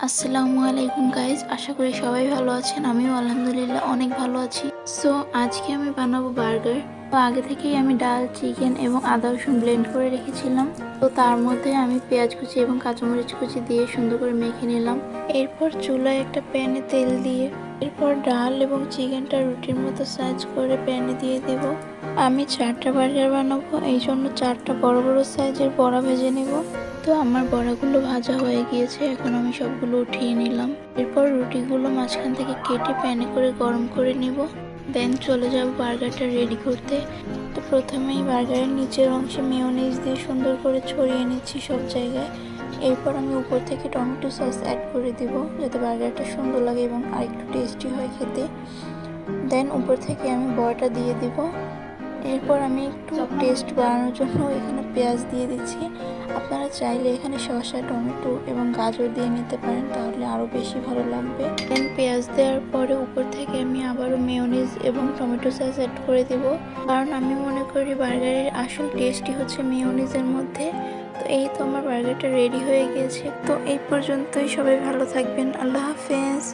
আসসালামু আলাইকুম গাইজ, আশা করি সবাই ভালো আছেন। আমিও আলহামদুলিল্লাহ অনেক ভালো আছি। সো আজকে আমি বানাবো বার্গার। তো আগে থেকেই আমি ডাল, চিকেন এবং আদা রসুন ব্লেন্ড করে রেখেছিলাম। তো তার মধ্যে আমি পেঁয়াজ কুচি এবং কাঁচামরিচ কুচি দিয়ে সুন্দর করে মেখে নিলাম। এরপর চুলায় একটা প্যানে তেল দিয়ে এরপর ডাল এবং চিকেনটা রুটির মতো সাইজ করে প্যানে দিয়ে দেব। আমি 4টা বার্গার বানাবো, এই জন্য 4টা বড় বড় সাইজের বড়া ভেজে নেব। তো আমার বড়াগুলো ভাজা হয়ে গিয়েছে, এখন আমি সবগুলো উঠিয়ে নিলাম। এরপর রুটিগুলো মাঝখান থেকে কেটে প্যানে করে গরম করে নিব। দেন চলে যাব বার্গারটা রেডি করতে। তো প্রথমেই বার্গারের নিচের অংশে মেয়োনিজ দিয়ে সুন্দর করে ছড়িয়ে নিচ্ছি সব জায়গায়। এরপর আমি উপর থেকে টমেটো সস অ্যাড করে দিব, যাতে বার্গারটা সুন্দর লাগে এবং আরেকটু টেস্টি হয় খেতে। দেন উপর থেকে আমি বড়াটা দিয়ে দিব। এরপর আমি একটু টেস্ট বাড়ানোর জন্য এখানে পেঁয়াজ দিয়ে দিচ্ছি। আপনারা চাইলে এখানে শসা, টমেটো এবং গাজর দিয়ে নিতে পারেন, তাহলে আরও বেশি ভালো লাগবে। দেন পেঁয়াজ দেওয়ার পরে উপর থেকে আমি আবারও মেয়োনিজ এবং টমেটো সস অ্যাড করে দেব, কারণ আমি মনে করি বার্গারের আসল টেস্টই হচ্ছে মেয়োনিজের মধ্যে। তো এই তো আমার বার্গারটা রেডি হয়ে গিয়েছে। তো এই পর্যন্তই, সবাই ভালো থাকবেন। আল্লাহ হাফেজ।